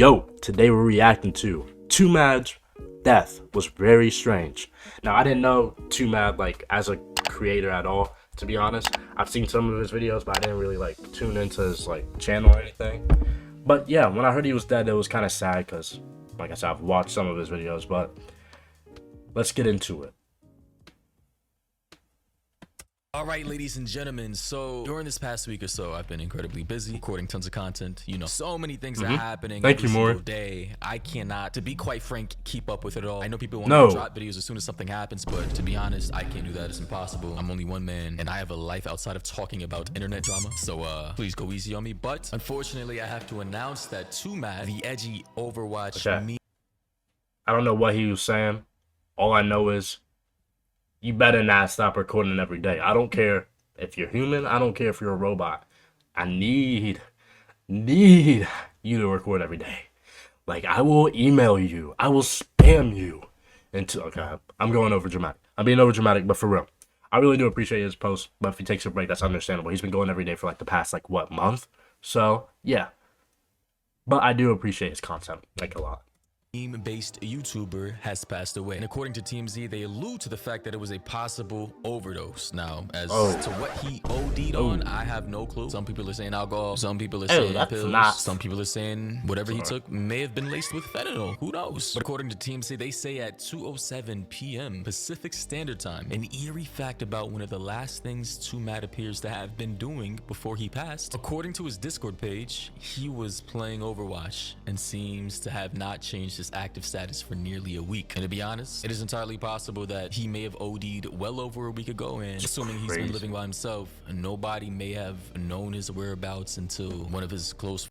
Yo, today we're reacting to Twomad's death was very strange. Now, I didn't know Twomad, like, as a creator at all, to be honest. I've seen some of his videos, but I didn't really, like, tune into his, like, channel or anything. But, yeah, when I heard he was dead, it was kind of sad, because, like I said, I've watched some of his videos, but let's get into it. All right, ladies and gentlemen, so during this past week or so, I've been incredibly busy recording tons of content. You know, so many things are happening every single day. I cannot, to be quite frank, keep up with it all. I know people want to drop videos as soon as something happens, but to be honest, I can't do that. It's impossible. I'm only one man, and I have a life outside of talking about internet drama. So please go easy on me. But unfortunately, I have to announce that Twomad, the edgy Overwatch meme. I don't know what he was saying. All I know is you better not stop recording every day. I don't care if you're human. I don't care if you're a robot. I need you to record every day. Like, I will email you. I will spam you. Okay, I'm going over dramatic. I'm being over dramatic, but for real. I really do appreciate his post, but if he takes a break, that's understandable. He's been going every day for like the past, like, what, month? So, yeah. But I do appreciate his content, like, a lot. Meme-based YouTuber has passed away, and according to TMZ, they allude to the fact that it was a possible overdose. Now, as to what he OD'd on, I have no clue. Some people are saying alcohol, some people are saying pills, some people are saying whatever he took may have been laced with fentanyl. Who knows? But according to TMZ, they say at 2:07 p.m. Pacific Standard Time, an eerie fact about one of the last things Twomad appears to have been doing before he passed. According to his Discord page, he was playing Overwatch and seems to have not changed his active status for nearly a week. And to be honest, it is entirely possible that he may have OD'd well over a week ago, and assuming he's been living by himself, nobody may have known his whereabouts until one of his close.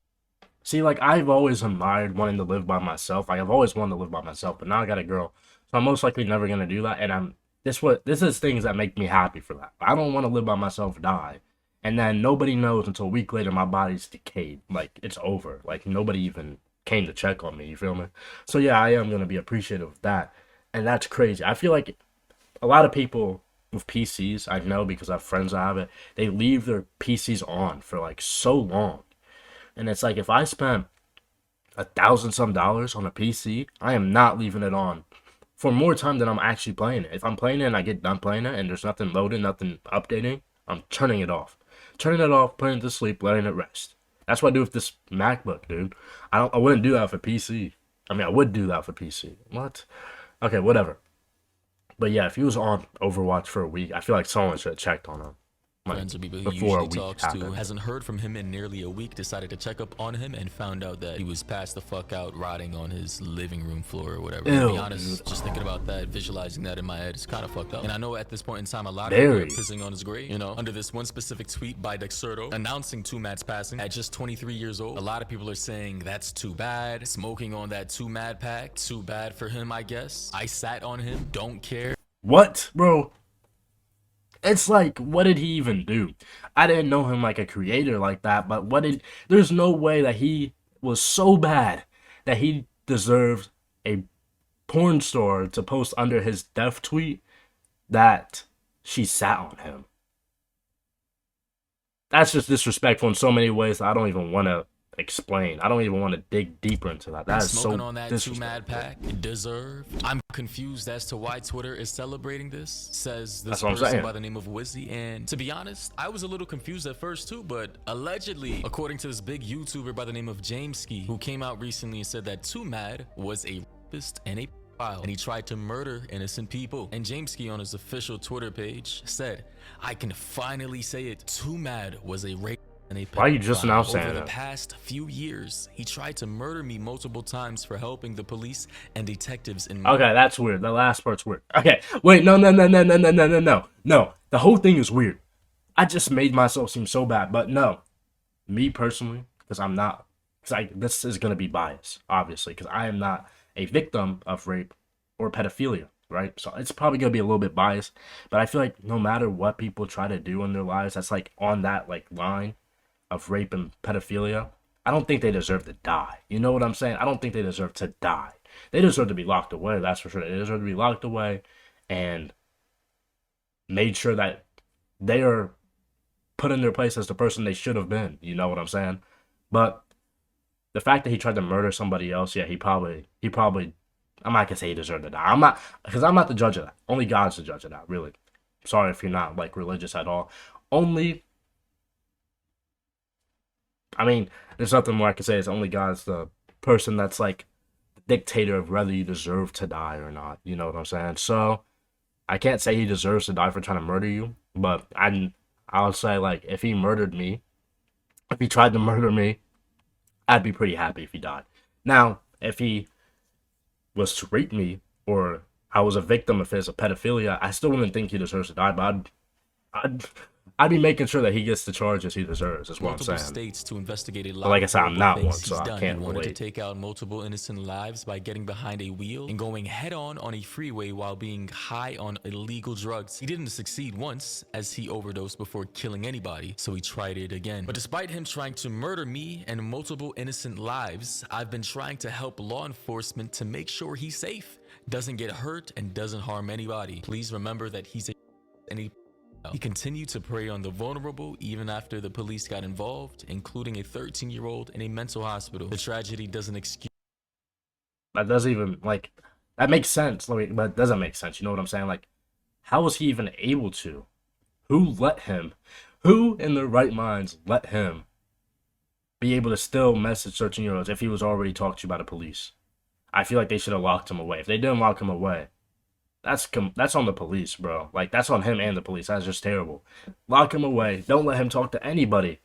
See, like, I've always admired wanting to live by myself. Like, I've always wanted to live by myself, but now I got a girl, so I'm most likely never gonna do that. And this is things that make me happy for that. I don't want to live by myself, die, and then nobody knows until a week later my body's decayed. Like, it's over. Like, nobody even came to check on me, you feel me? So yeah, I am going to be appreciative of that, and that's crazy. I feel like a lot of people with PCs, I know because I have friends that have it, they leave their PCs on for like so long, and it's like, if I spent $1,000-some on a PC, I am not leaving it on for more time than I'm actually playing it. If I'm playing it and I get done playing it and there's nothing loading, nothing updating, I'm turning it off, putting it to sleep, letting it rest. That's what I do with this MacBook, dude. I wouldn't do that for PC. I mean, I would do that for PC. What? Okay, whatever. But yeah, if he was on Overwatch for a week, I feel like someone should have checked on him. Friends or people he usually talks to hasn't heard from him in nearly a week, decided to check up on him and found out that he was passed the fuck out rotting on his living room floor or whatever. To be honest, just thinking about that, visualizing that in my head is kind of fucked up. And I know at this point in time, a lot of people are pissing on his grave. You know, under this one specific tweet by Dexerto announcing Twomad's passing at just 23 years old, a lot of people are saying that's too bad. Smoking on that Twomad pack, too bad for him, I guess. I sat on him, don't care. What, bro? It's like, what did he even do? I didn't know him like a creator like that, but there's no way that he was so bad that he deserved a porn star to post under his death tweet that she sat on him. That's just disrespectful in so many ways that I don't even want to explain. I don't even want to dig deeper into that. That is so on that Twomad pack deserved. I'm confused as to why Twitter is celebrating this, says this person by the name of Wizzy. And to be honest, I was a little confused at first too, but allegedly, according to this big YouTuber by the name of Jameski, who came out recently and said that Twomad was a rapist and a pedophile, and he tried to murder innocent people. And Jameski on his official Twitter page said, I can finally say it, Twomad was a rapist. Why are you just now saying that? Over the past few yees, he tried to murder me multiple times for helping the police and detectives in. Okay, that's weird. The last part's weird. Okay, wait, no. The whole thing is weird. I just made myself seem so bad, but no. Me personally, because I'm not, this is going to be biased, obviously, because I am not a victim of rape or pedophilia, right? So it's probably going to be a little bit biased, but I feel like no matter what people try to do in their lives, that's like on that like line of rape and pedophilia, I don't think they deserve to die. You know what I'm saying? I don't think they deserve to die. They deserve to be locked away, that's for sure. They deserve to be locked away and made sure that they are put in their place as the person they should have been. You know what I'm saying? But the fact that he tried to murder somebody else, yeah, he probably. I'm not gonna say he deserved to die. I'm not, because I'm not the judge of that. Only God's the judge of that. Really. Sorry if you're not like religious at all. Only. I mean, there's nothing more I can say. It's only God's the person that's like dictator of whether you deserve to die or not. You know what I'm saying? So I can't say he deserves to die for trying to murder you, but I'll say like if he murdered me, if he tried to murder me, I'd be pretty happy if he died. Now, if he was to rape me or I was a victim of his pedophilia, I still wouldn't think he deserves to die, but I'd, I'd be making sure that he gets the charges he deserves, is what I'm saying. States to investigate a lot but like I said, I'm not one, so so I can't He wanted relate. to take out multiple innocent lives by getting behind a wheel and going head-on on a freeway while being high on illegal drugs. He didn't succeed once, as he overdosed before killing anybody, so he tried it again. But despite him trying to murder me and multiple innocent lives, I've been trying to help law enforcement to make sure he's safe, doesn't get hurt, and doesn't harm anybody. Please remember that he's he continued to prey on the vulnerable even after the police got involved, including a 13-year-old in a mental hospital. The tragedy doesn't excuse. That doesn't even, like, that makes sense, but it doesn't make sense. You know what I'm saying? Like, how was he even able to? Who let him? Who in their right minds let him be able to still message 13-year-olds if he was already talked to by the police? I feel like they should have locked him away. If they didn't lock him away, that's on the police, bro. Like, that's on him and the police. That's just terrible. Lock him away. Don't let him talk to anybody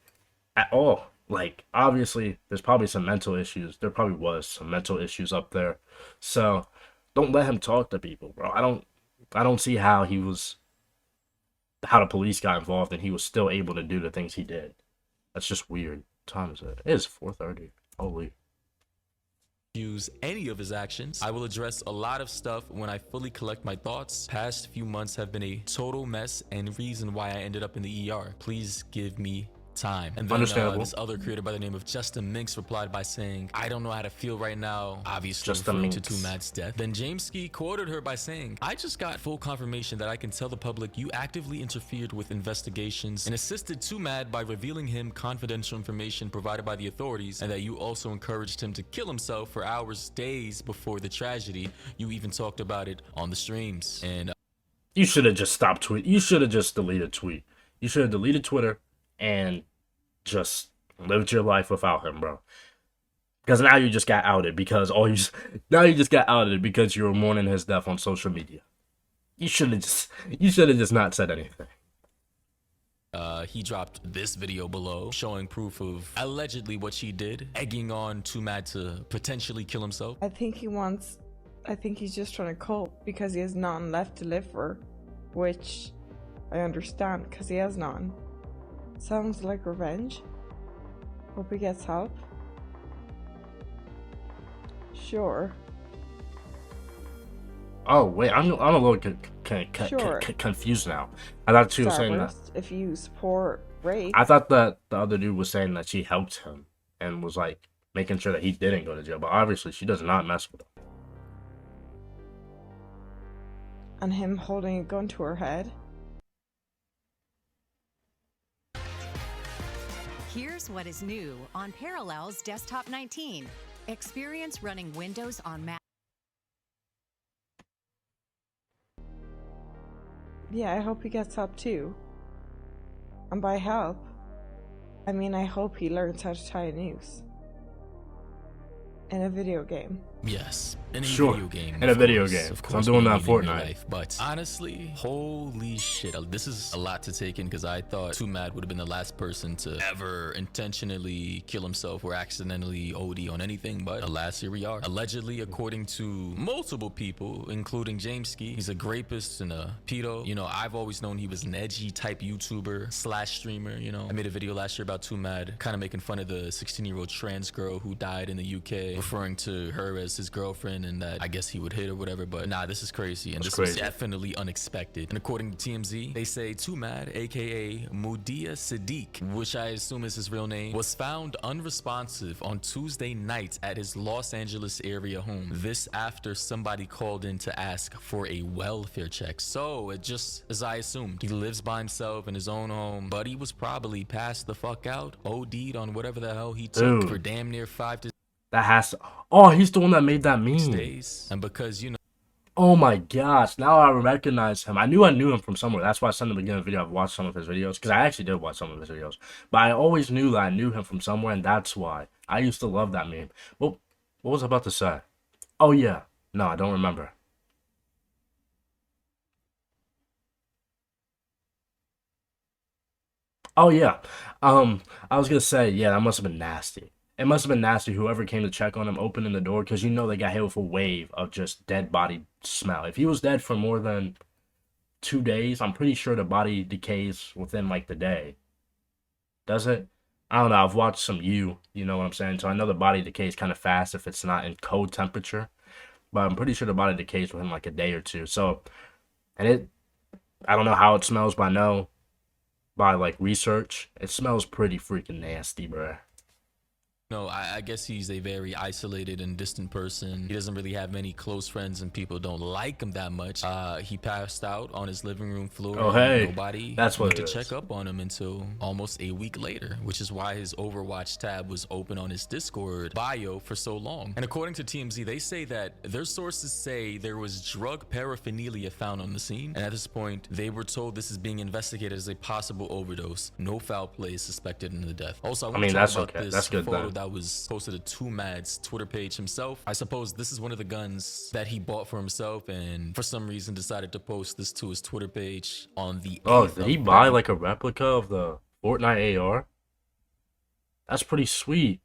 at all. Like, obviously, there's probably some mental issues. There probably was some mental issues up there. So, don't let him talk to people, bro. I don't see how the police got involved and he was still able to do the things he did. That's just weird. What time is it? It is 4:30. Holy. Use any of his actions. I will address a lot of stuff when I fully collect my thoughts. Past few months have been a total mess and reason why I ended up in the ER. Please give me time. And then this other creator by the name of Justin Minks replied by saying, I don't know how to feel right now, obviously referring to Twomad's death. Then Jameski quoted her by saying, I just got full confirmation that I can tell the public you actively interfered with investigations and assisted Twomad by revealing him confidential information provided by the authorities, and that you also encouraged him to kill himself for hours, days before the tragedy. You even talked about it on the streams. And you should have just stopped tweet. You should have just deleted tweet. You should have deleted Twitter and just lived your life without him, bro. Because now you just got outed because you were mourning his death on social media. You should have just not said anything. He dropped this video below showing proof of allegedly what she did, egging on Twomad to potentially kill himself. I think he's just trying to cope because he has none left to live for, which I understand because he has none. Sounds like revenge. Hope he gets help. Sure. Oh wait, I'm a little confused now. I thought she was saying that if you support rape. I thought that the other dude was saying that she helped him and was like making sure that he didn't go to jail, but obviously she does not mess with him. And him holding a gun to her head. Here's what is new on Parallels Desktop 19. Experience running Windows on Mac. Yeah, I hope he gets help too. And by help, I mean I hope he learns how to tie a noose. In a video game. Yes, in a video game. In a video game. Of course, I'm doing that on Fortnite. But honestly, holy shit. This is a lot to take in because I thought Twomad would have been the last person to ever intentionally kill himself or accidentally OD on anything. But alas, here we are. Allegedly, according to multiple people, including Jameski, he's a rapist and a pedo. You know, I've always known he was an edgy type YouTuber / streamer. You know, I made a video last year about Twomad, kind of making fun of the 16-year-old trans girl who died in the UK, referring to her as his girlfriend and that I guess he would hit or whatever. But nah, this is crazy, and this was definitely unexpected. And according to TMZ, they say Twomad, aka Mudia Sadiq, which I assume is his real name, was found unresponsive on Tuesday night at his Los Angeles area home. This after somebody called in to ask for a welfare check. So it just, as I assumed, he lives by himself in his own home, but he was probably passed the fuck out, OD'd on whatever the hell he took for damn near 5 to That has to. Oh, he's the one that made that meme. days. And because, you know, Oh my gosh, now I recognize him. I knew him from somewhere. That's why I said in the beginning of the video I've watched some of his videos. Because I actually did watch some of his videos. But I always knew that I knew him from somewhere, and that's why. I used to love that meme. Well, what was I about to say? Oh yeah. No, I don't remember. Oh yeah. I was gonna say, yeah, that must have been nasty. It must have been nasty whoever came to check on him opening the door, because you know they got hit with a wave of just dead body smell. If he was dead for more than 2 days, I'm pretty sure the body decays within like the day. Does it? I don't know. I've watched some you know what I'm saying? So I know the body decays kind of fast if it's not in cold temperature. But I'm pretty sure the body decays within like a day or two. So, and I don't know how it smells, but I know by like research, it smells pretty freaking nasty, bruh. no, I guess he's a very isolated and distant person. He doesn't really have many close friends and people don't like him that much. He passed out on his living room floor. Oh, and hey, nobody that's what went to it is. check up on him until almost a week later, which is why his Overwatch tab was open on his Discord bio for so long. And according to TMZ, they say that their sources say there was drug paraphernalia found on the scene. And at this point, they were told this is being investigated as a possible overdose. No foul play is suspected in the death. Also, I mean, want to that's talk about okay. this That's good photo then. that was posted to Twomad's Twitter page himself. I suppose this is one of the guns that he bought for himself and for some reason decided to post this to his Twitter page on the 8th Oh, did he of buy February. like a replica of the Fortnite AR? That's pretty sweet.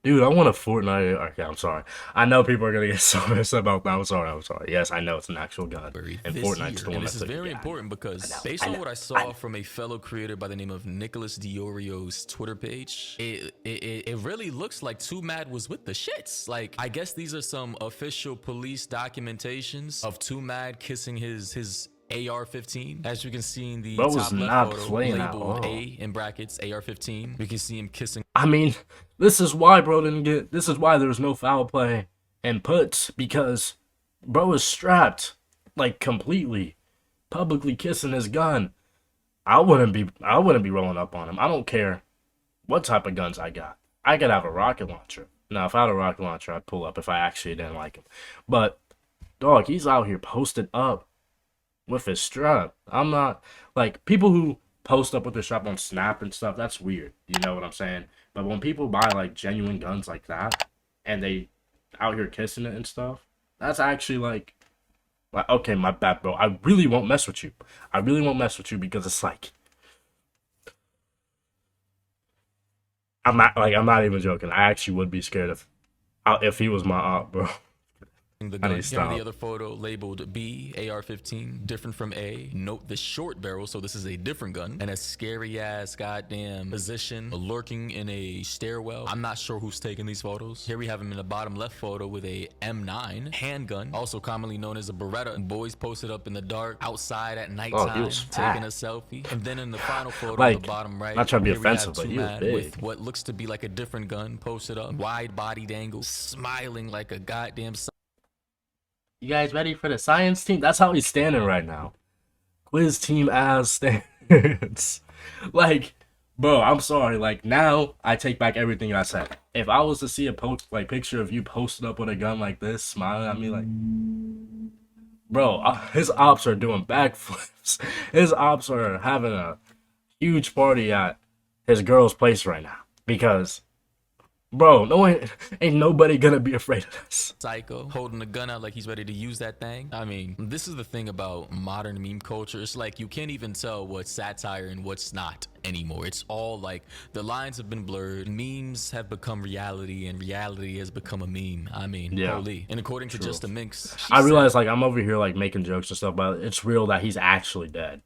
Dude, I want a Fortnite AR. Okay, I'm sorry. I know people are gonna get so messed about that. I'm sorry. I'm sorry. Yes, I know it's an actual gun, and This Fortnite's year. the one And this that's is like, very yeah, important because I know, based I on know, what I I saw know. from a fellow creator by the name of Nicholas Diorio's Twitter page, it really looks like Twomad was with the shits. Like, I guess these are some official police documentations of Twomad kissing his AR-15. As you can see in the Bro was top left not photo, playing at labeled A all. in brackets AR-15, we can see him kissing. I mean, this is why bro didn't get. This is why there was no foul play and puts, because bro is strapped like completely, publicly kissing his gun. I wouldn't be rolling up on him. I don't care what type of guns I got. I could have a rocket launcher. Now, if I had a rocket launcher, I'd pull up if I actually didn't like him. But dog, he's out here posted up with his strap. I'm not like people who post up with their strap on Snap and stuff. That's weird. You know what I'm saying? But when people buy like genuine guns like that and they out here kissing it and stuff, that's actually like okay, my bad, bro. I really won't mess with you. I really won't mess with you because it's like I'm not even joking. I actually would be scared if he was my aunt, bro. the I gun. need to Here are the stop. other photo labeled B, AR-15, different from A. Note the short barrel, so this is a different gun. And a scary ass goddamn position, lurking in a stairwell. I'm not sure who's taking these photos. Here we have him in the bottom left photo with a M9 handgun, also commonly known as a Beretta. Boys posted up in the dark, outside at Oh, he nighttime, was fat. taking a selfie. And then in the final photo Like, on the bottom right, not trying to be here we have offensive, but he was Twomad big. with what looks to be like a different gun posted up, wide bodied angle, smiling like a goddamn. You guys ready for the science team? That's how he's standing right now. Quiz team as stands. Like, bro, I'm sorry. Like, now I take back everything I said. If I was to see a picture of you posted up with a gun like this, smiling at me, like, bro, his ops are doing backflips. His ops are having a huge party at his girl's place right now because, bro, ain't nobody gonna be afraid of this. Psycho holding a gun out like he's ready to use that thing. I mean, this is the thing about modern meme culture. It's like you can't even tell what's satire and what's not anymore. It's all like the lines have been blurred. Memes have become reality and reality has become a meme. I mean, Yeah, holy. And according to Just a Minx, I realize like I'm over here like making jokes and stuff, but it's real that he's actually dead.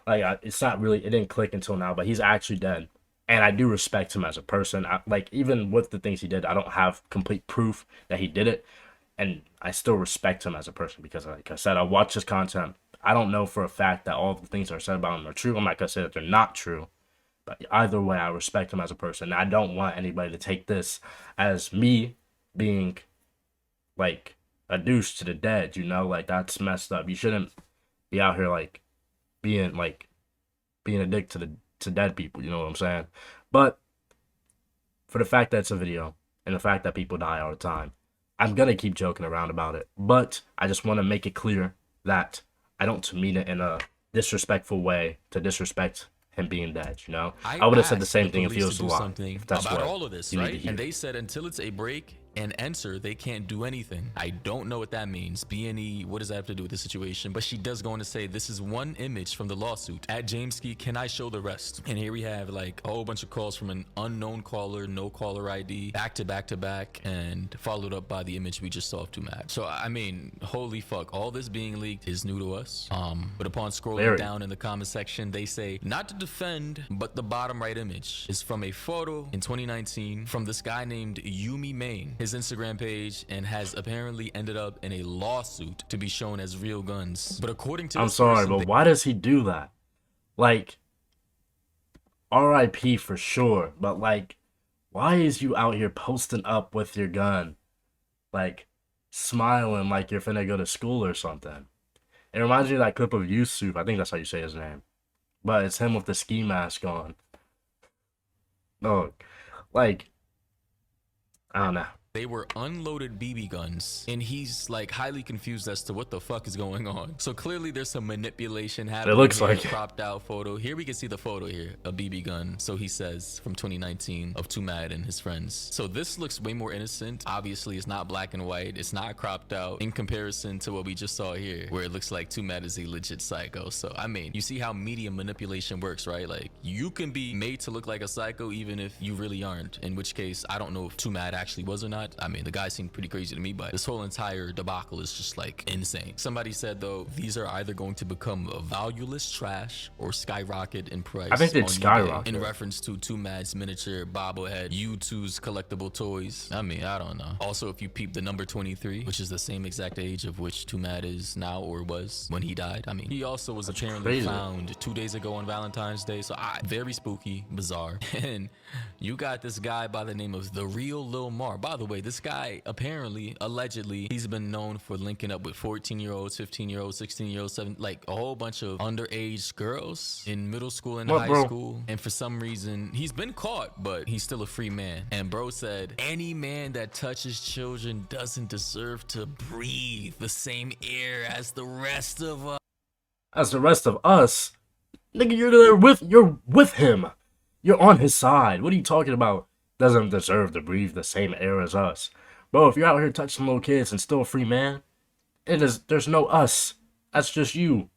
Like it's not really, it didn't click until now, but he's actually dead. And I do respect him as a person. Like, even with the things he did, I don't have complete proof that he did it. And I still respect him as a person because, like I said, I watch his content. I don't know for a fact that all the things that are said about him are true. I'm not going to say that they're not true. But either way, I respect him as a person. And I don't want anybody to take this as me being, like, a douche to the dead, you know? Like, that's messed up. You shouldn't be out here, like, being a dick to dead people, you know what I'm saying? But for the fact that it's a video and the fact that people die all the time. I'm gonna keep joking around about it, but I just want to make it clear that I don't mean it in a disrespectful way to disrespect him being dead, you know? I would have said the same thing if he was alive. Something that's about what all of this, you need right? to hear. And they said until it's a break and enter, they can't do anything. I don't know what that means. B&E, what does that have to do with the situation? But she does go on to say, this is one image from the lawsuit. At Jameski, can I show the rest? And here we have like a whole bunch of calls from an unknown caller, no caller ID, back to back to back, and followed up by the image we just saw of Twomad. So, I mean, holy fuck, all this being leaked is new to us. But upon scrolling down in the comment section, they say, not to defend, but the bottom right image is from a photo in 2019 from this guy named Yumi Main, his Instagram page, and has apparently ended up in a lawsuit to be shown as real guns. But according to I'm sorry, but why does he do that? Like, RIP for sure, but like, why is you out here posting up with your gun? Like, smiling like you're finna go to school or something. It reminds me of that clip of Yusuf, I think that's how you say his name. But it's him with the ski mask on. Oh, like, I don't know. They were unloaded BB guns, and he's like highly confused as to what the fuck is going on. So clearly there's some manipulation happening. It looks here. like Cropped out photo. Here we can see the photo here, a BB gun. So he says from 2019 of Twomad and his friends. So this looks way more innocent. Obviously it's not black and white. It's not cropped out in comparison to what we just saw here, where it looks like Twomad is a legit psycho. So I mean, you see how media manipulation works, right? Like you can be made to look like a psycho even if you really aren't. In which case, I don't know if Twomad actually was or not. I mean, the guy seemed pretty crazy to me, but this whole entire debacle is just like insane. Somebody said though, these are either going to become a valueless trash or skyrocket in price. I think they'd skyrocket. In reference to Twomad's miniature bobblehead, U2's collectible toys. I mean, I don't know. Also, if you peep the number 23, which is the same exact age of which Twomad is now or was when he died. I mean, he also was apparently found 2 days ago on Valentine's Day. So very spooky, bizarre. And you got this guy by the name of The Real Lil Mar. By the way, this guy apparently, allegedly, he's been known for linking up with 14-year-olds, 15-year-olds, 16-year-olds, like a whole bunch of underage girls in middle school and high school. And for some reason, he's been caught, but he's still a free man. And bro said, any man that touches children doesn't deserve to breathe the same air as the rest of us. As the rest of us? Nigga, you're with him. You're on his side. What are you talking about? Doesn't deserve to breathe the same air as us. Bro, if you're out here touching little kids and still a free man, there's no us. That's just you.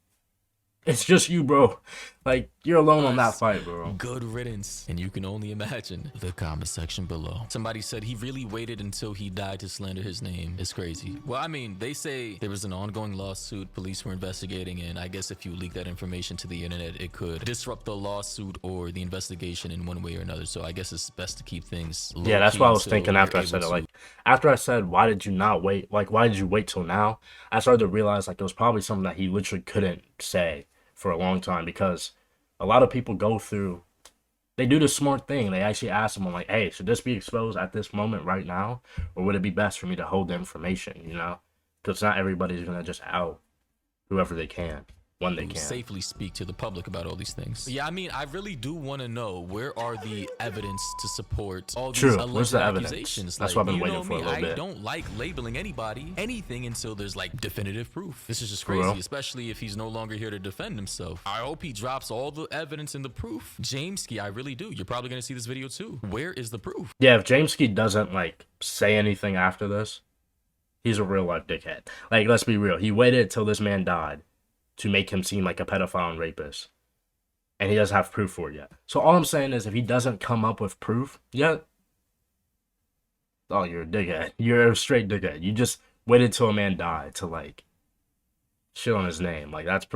It's just you, bro. Like, you're alone on that fight, bro. Good riddance. And you can only imagine the comment section below. Somebody said he really waited until he died to slander his name. It's crazy. Well, I mean, they say there was an ongoing lawsuit. Police were investigating, and I guess if you leak that information to the internet, it could disrupt the lawsuit or the investigation in one way or another. So I guess it's best to keep things low. Yeah, that's what I was thinking after I said it. Like, after I said, why did you not wait? Like, why did you wait till now? I started to realize, like, it was probably something that he literally couldn't say for a long time, because a lot of people they do the smart thing. They actually ask someone like, hey, should this be exposed at this moment right now, or would it be best for me to hold the information, you know? Because not everybody's gonna just out whoever they can when they can safely speak to the public about all these things. Yeah, I mean, I really do want to know, where are the evidence to support all these alleged accusations? That's what I've been waiting for a little bit. I don't like labeling anything until there's like definitive proof. This is just crazy, especially if he's no longer here to defend himself. I hope he drops all the evidence and the proof. Jameski, I really do. You're probably gonna see this video too. Where is the proof? Yeah, if Jameski doesn't like say anything after this, he's a real life dickhead. Like, let's be real. He waited till this man died to make him seem like a pedophile and rapist, and he doesn't have proof for it yet. So all I'm saying is, if he doesn't come up with proof yet, oh, you're a dickhead. You're a straight dickhead. You just waited till a man died to like shit on his name. Like, that's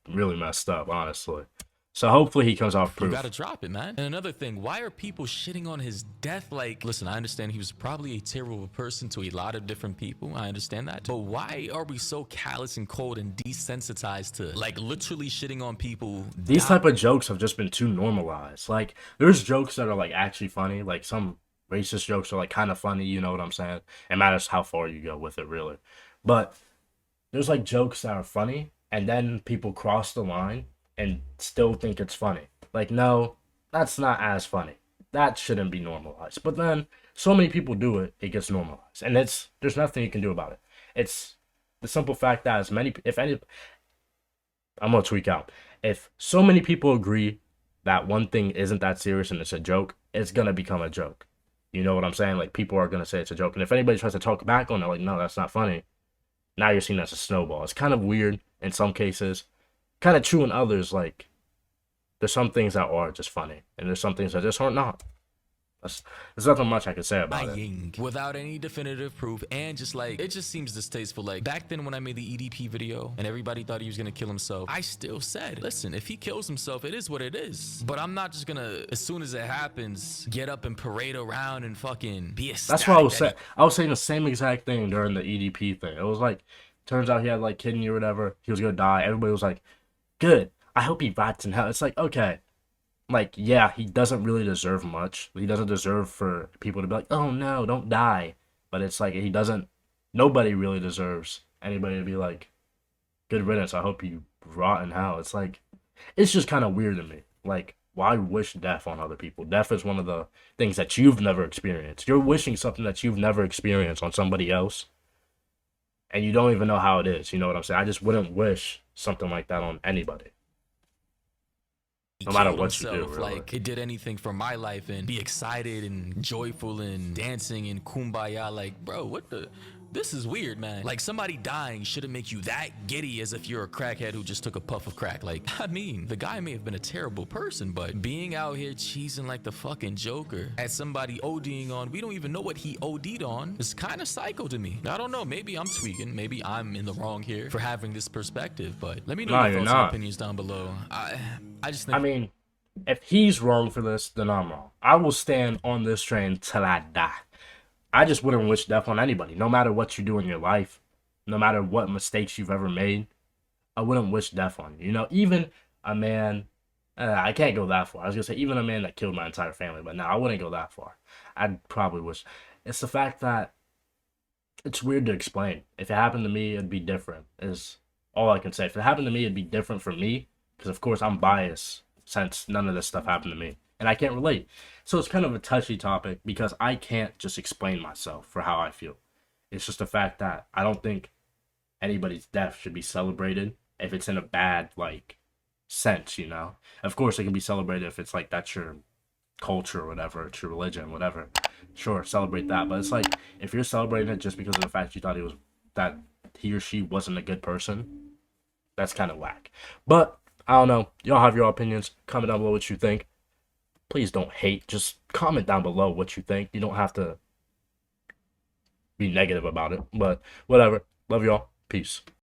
really messed up, honestly. So hopefully he comes off proof. You gotta drop it, man. And another thing, why are people shitting on his death? Like, listen, I understand he was probably a terrible person to a lot of different people. I understand that. But why are we so callous and cold and desensitized to, like, literally shitting on people? These type of jokes have just been too normalized. Like, there's jokes that are, like, actually funny. Like, some racist jokes are, like, kind of funny, you know what I'm saying? It matters how far you go with it, really. But there's, like, jokes that are funny, and then people cross the line and still think it's funny. Like, no, that's not as funny. That shouldn't be normalized. But then so many people do it, it gets normalized, and there's nothing you can do about it. It's the simple fact that as many, if any, I'm gonna tweak out. If so many people agree that one thing isn't that serious and it's a joke, it's gonna become a joke. You know what I'm saying? Like people are gonna say it's a joke, and if anybody tries to talk back on it, like no, that's not funny. Now you're seen as a snowball. It's kind of weird in some cases, kind of true in others. Like there's some things that are just funny, and there's some things that just are not. There's nothing much I can say about it. Without any definitive proof, and just like, it just seems distasteful. Like back then when I made the EDP video and everybody thought he was gonna kill himself, I still said, listen, if he kills himself, it is what it is. But I'm not just gonna, as soon as it happens, get up and parade around and fucking be ecstatic. That's what I was saying. I was saying the same exact thing during the EDP thing. It was like, turns out he had like kidney or whatever. He was gonna die. Everybody was like, good. I hope he rots in hell. It's like, okay. Like, yeah, he doesn't really deserve much. He doesn't deserve for people to be like, oh no, don't die. But it's like, nobody really deserves anybody to be like, good riddance, I hope you rot in hell. It's like, it's just kind of weird to me. Like, why wish death on other people? Death is one of the things that you've never experienced. You're wishing something that you've never experienced on somebody else, and you don't even know how it is. You know what I'm saying? I just wouldn't wish something like that on anybody. No matter what you do, really. Like it did anything for my life and be excited and joyful and dancing and kumbaya. Like, bro, what the? This is weird, man. Like somebody dying shouldn't make you that giddy as if you're a crackhead who just took a puff of crack. Like, I mean, the guy may have been a terrible person, but being out here cheesing like the fucking Joker at somebody ODing on, we don't even know what he OD'd on, is kind of psycho to me. I don't know. Maybe I'm tweaking. Maybe I'm in the wrong here for having this perspective, but let me know your thoughts and opinions down below. I just think. I mean, if he's wrong for this, then I'm wrong. I will stand on this train till I die. I just wouldn't wish death on anybody, no matter what you do in your life, no matter what mistakes you've ever made. I wouldn't wish death on you. You know, even a man, I can't go that far. I was going to say, even a man that killed my entire family, but no, I wouldn't go that far. I'd probably wish. It's the fact that it's weird to explain. If it happened to me, it'd be different, is all I can say. If it happened to me, it'd be different for me, because of course I'm biased since none of this stuff happened to me, and I can't relate. So it's kind of a touchy topic because I can't just explain myself for how I feel. It's just the fact that I don't think anybody's death should be celebrated if it's in a bad, like, sense, you know? Of course, it can be celebrated if it's like that's your culture or whatever, it's your religion, whatever. Sure, celebrate that. But it's like, if you're celebrating it just because of the fact you thought that he or she wasn't a good person, that's kind of whack. But I don't know. Y'all have your opinions. Comment down below what you think. Please don't hate. Just comment down below what you think. You don't have to be negative about it. But whatever. Love y'all. Peace.